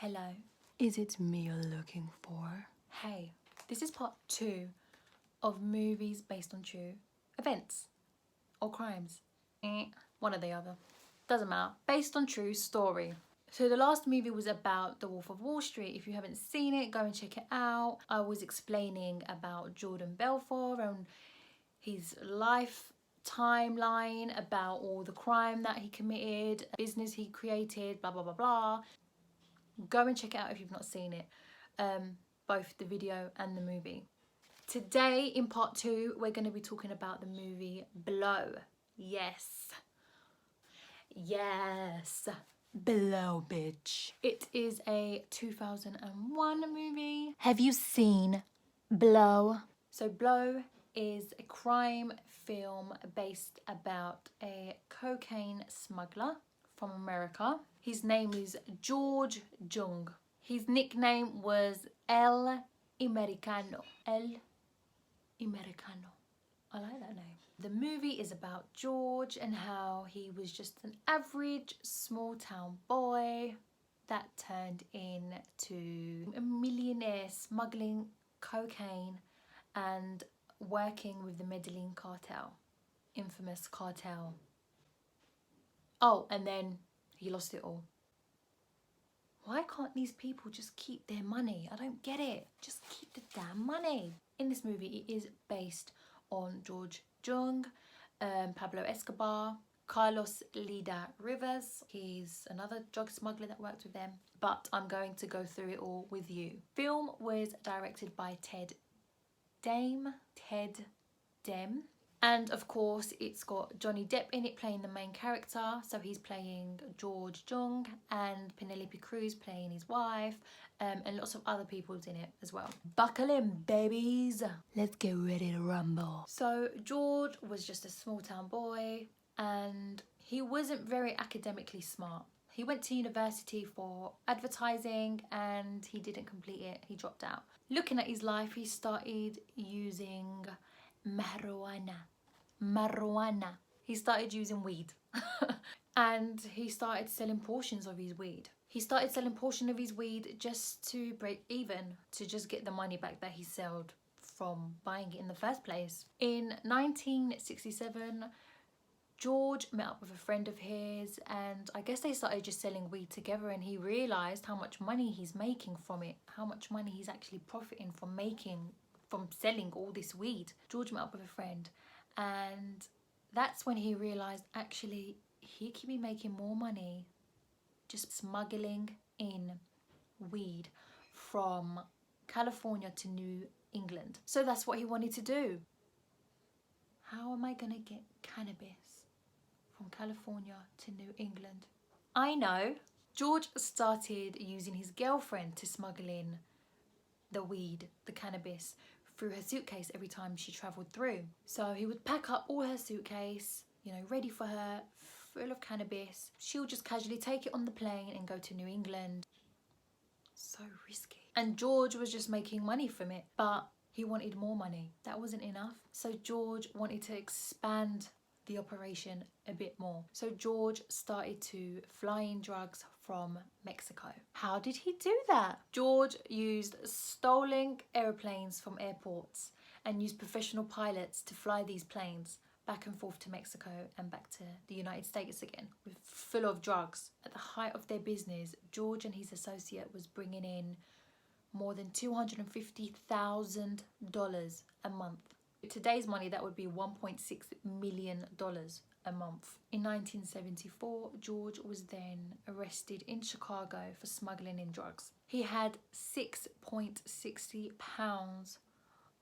Hello. Is it me you're looking for? Hey, this is part 2 of movies based on true events or crimes. One or the other. Doesn't matter. Based on true story. So the last movie was about The Wolf of Wall Street. If you haven't seen it, go and check it out. I was explaining about Jordan Belfort and his life timeline, about all the crime that he committed, business he created, blah, blah, blah, blah. Go and check it out if you've not seen it. Both the video and the movie. Today in part 2 we're going to be talking about the movie Blow. Yes, Blow, bitch. it is a 2001 movie. Have you seen Blow? So Blow is a crime film based about a cocaine smuggler from America. His name is Jung. His nickname was El Americano. El Americano. I like that name. The movie is about George and how he was just an average small town boy that turned into a millionaire smuggling cocaine and working with the Medellin cartel, infamous cartel. Oh, and then he lost it all. Why can't these people just keep their money? I don't get it. Just keep the damn money. In this movie, it is based on George Jung, Pablo Escobar, Carlos Lida Rivers. He's another drug smuggler that worked with them. But I'm going to go through it all with you. Film was directed by Demme. And of course, it's got Jonny Depp in it playing the main character. So he's playing George Jung and Penelope Cruz playing his wife. And lots of other people's in it as well. Buckle in, babies. Let's get ready to rumble. So George was just a small town boy and he wasn't very academically smart. He went to university for advertising and he didn't complete it. He dropped out. Looking at his life, he started using marijuana. He started using weed. And he started selling portions of his weed. He started selling portion of his weed just to break even, to just get the money back that he sold from buying it in the first place. In 1967, George met up with a friend of his and I guess they started just selling weed together, and he realised how much money he's making from it, how much money he's actually profiting from selling all this weed. George met up with a friend and that's when he realised actually he could be making more money just smuggling in weed from California to New England. So that's what he wanted to do. How am I gonna get cannabis from California to New England? I know. George started using his girlfriend to smuggle in the weed, the cannabis, through her suitcase every time she travelled through. So he would pack up all her suitcase, you know, ready for her, full of cannabis. She'll just casually take it on the plane and go to New England. So risky. And George was just making money from it, but he wanted more money. That wasn't enough. So George wanted to expand the operation a bit more. So George started to fly in drugs from Mexico. How did he do that? George used stolen airplanes from airports and used professional pilots to fly these planes back and forth to Mexico and back to the United States again, full of drugs. At the height of their business, George and his associate was bringing in more than $250,000 a month. Today's money, that would be $1.6 million a month. In 1974, George was then arrested in Chicago for smuggling in drugs. He had 6.60 pounds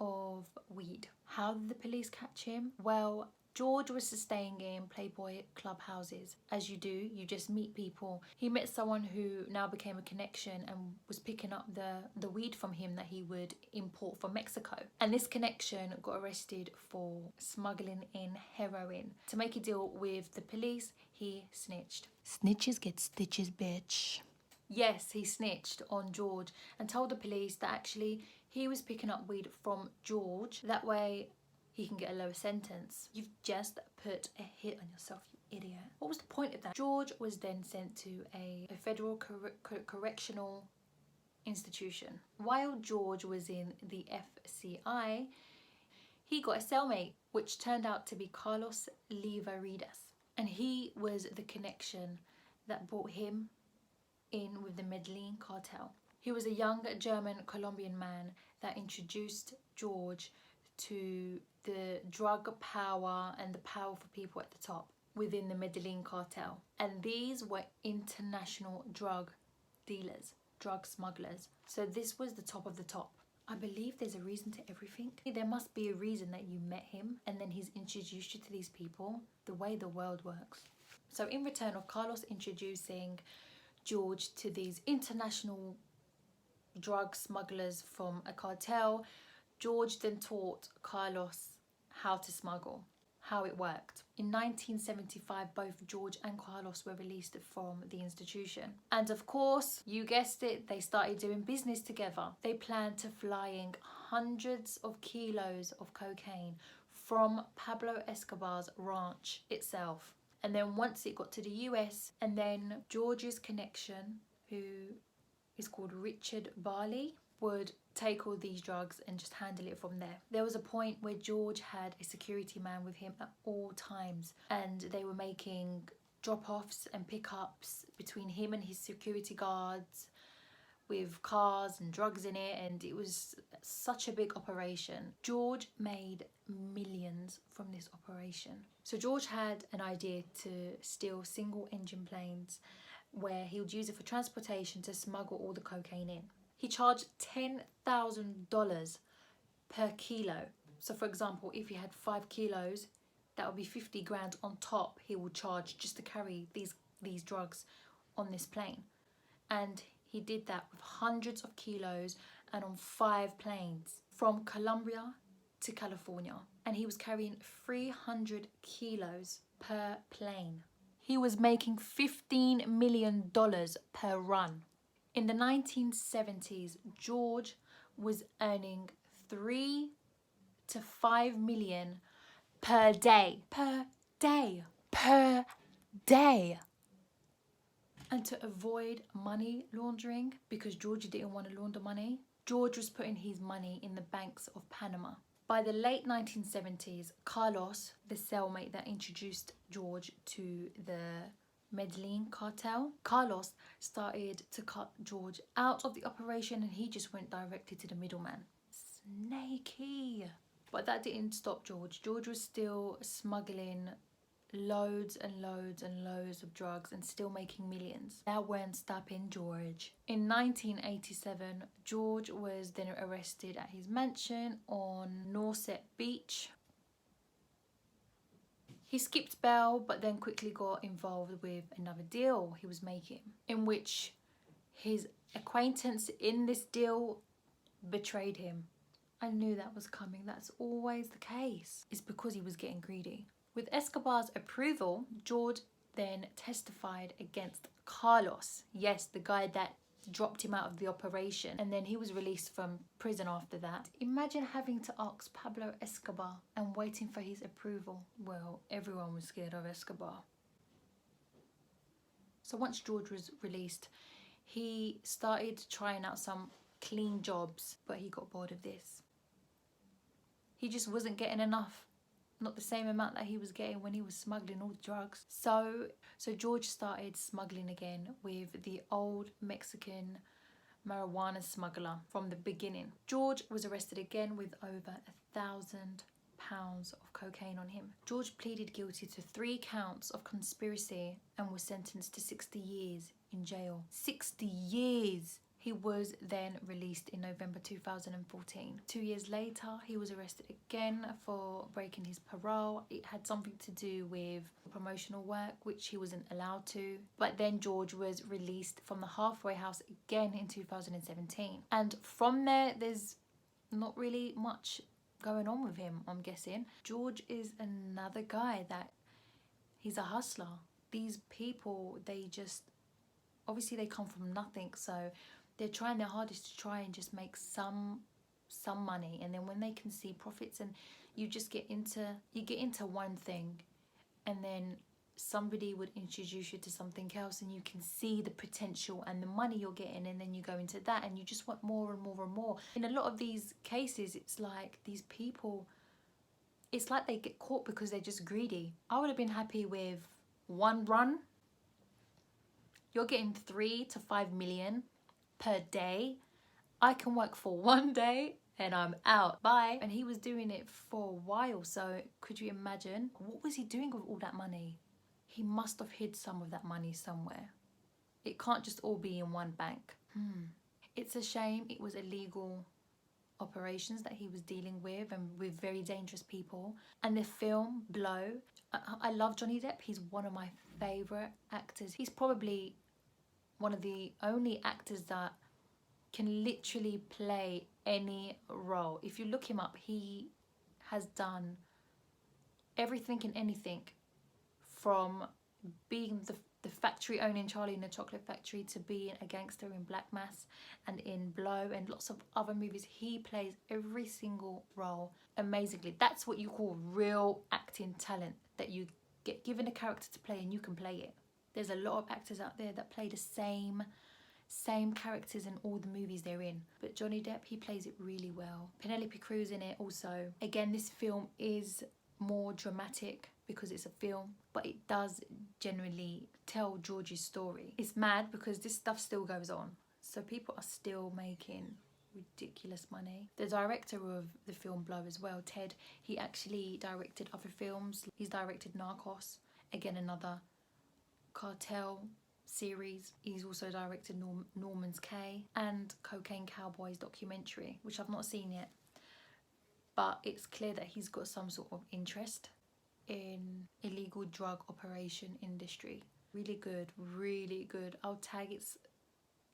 of weed. How did the police catch him? Well, George was staying in Playboy clubhouses. As you do, you just meet people. He met someone who now became a connection and was picking up the weed from him that he would import from Mexico. And this connection got arrested for smuggling in heroin. To make a deal with the police, he snitched. Snitches get stitches, bitch. Yes, he snitched on George and told the police that actually he was picking up weed from George. That way he can get a lower sentence. You've just put a hit on yourself, you Idiot. What was the point of that? George was then sent to a federal correctional institution. While George was in the FCI, he got a cellmate, which turned out to be Carlos Livaridas. And he was the connection that brought him in with the Medellin cartel. He was a young German Colombian man that introduced George to the drug power and the powerful people at the top within the Medellin cartel. And these were international drug dealers, drug smugglers. So this was the top of the top. I believe there's a reason to everything. There must be a reason that you met him and then he's introduced you to these people, the way the world works. So in return of Carlos introducing George to these international drug smugglers from a cartel, George then taught Carlos how to smuggle, how it worked. In 1975, both George and Carlos were released from the institution. And of course, you guessed it, they started doing business together. They planned to flying hundreds of kilos of cocaine from Pablo Escobar's ranch itself. And then once it got to the US, and then George's connection, who is called Richard Barley, would take all these drugs and just handle it from there. There was a point where George had a security man with him at all times, and they were making drop-offs and pickups between him and his security guards with cars and drugs in it, and it was such a big operation. George made millions from this operation. So George had an idea to steal single engine planes where he would use it for transportation to smuggle all the cocaine in. He charged $10,000 per kilo. So for example, if he had 5 kilos, that would be 50 grand on top he would charge just to carry these drugs on this plane. And he did that with hundreds of kilos and on 5 planes from Colombia to California. And he was carrying 300 kilos per plane. He was making $15 million per run. In the 1970s, George was earning 3 to 5 million per day. Per day. Per day. And to avoid money laundering, because George didn't want to launder money, George was putting his money in the banks of Panama. By the late 1970s, Carlos, the cellmate that introduced George to the Medellin cartel, Carlos started to cut George out of the operation and he just went directly to the middleman. Snaky. But that didn't stop George. George was still smuggling loads and loads and loads of drugs and still making millions. That weren't stopping George. In 1987, George was then arrested at his mansion on Nauset Beach. He skipped bail but then quickly got involved with another deal he was making, in which his acquaintance in this deal betrayed him. I knew that was coming. That's always the case. It's because he was getting greedy. With Escobar's approval, George then testified against Carlos. Yes, the guy that dropped him out of the operation. And then he was released from prison after that. Imagine having to ask Pablo Escobar and waiting for his approval. Well, everyone was scared of Escobar. So once George was released, he started trying out some clean jobs, but he got bored of this. He just wasn't getting enough. Not the same amount that he was getting when he was smuggling all the drugs. So George started smuggling again with the old Mexican marijuana smuggler from the beginning. George was arrested again with over 1,000 pounds of cocaine on him. George pleaded guilty to 3 counts of conspiracy and was sentenced to 60 years in jail. 60 years! He was then released in November 2014. 2 years later, he was arrested again for breaking his parole. It had something to do with promotional work, which he wasn't allowed to. But then George was released from the halfway house again in 2017. And from there, there's not really much going on with him, I'm guessing. George is another guy that he's a hustler. These people, they just, obviously they come from nothing, so they're trying their hardest to try and just make some money, and then when they can see profits, and you just get into one thing, and then somebody would introduce you to something else and you can see the potential and the money you're getting, and then you go into that and you just want more and more and more. In a lot of these cases, it's like these people, it's like they get caught because they're just greedy. I would have been happy with one run. You're getting 3 to 5 million per day. I can work for one day and I'm out. Bye. And he was doing it for a while, so could you imagine? What was he doing with all that money? He must have hid some of that money somewhere. It can't just all be in one bank. It's a shame it was illegal operations that he was dealing with, and with very dangerous people. And the film Blow, I love Johnny Depp. He's one of my favourite actors. He's probably one of the only actors that can literally play any role. If you look him up, he has done everything and anything, from being the factory owning Charlie in the Chocolate Factory to being a gangster in Black Mass and in Blow and lots of other movies. He plays every single role amazingly. That's what you call real acting talent, that you get given a character to play and you can play it. There's a lot of actors out there that play the same characters in all the movies they're in, but Johnny Depp, he plays it really well. Penelope Cruz in it also. Again, this film is more dramatic because it's a film, but it does generally tell George's story. It's mad because this stuff still goes on, so people are still making ridiculous money. The director of the film Blow as well, Ted, he actually directed other films. He's directed Narcos, again another Cartel series. He's also directed Norman's Cay and Cocaine Cowboys documentary, which I've not seen yet, but it's clear that he's got some sort of interest in illegal drug operation industry. Really good, really good. I'll tag its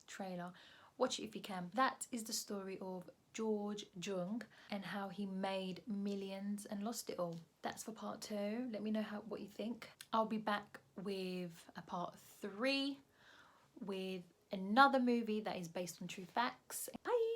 trailer. Watch it if you can. That is the story of George Jung and how he made millions and lost it all. That's for part 2. Let me know what you think. I'll be back with a part 3 with another movie that is based on true facts. Bye.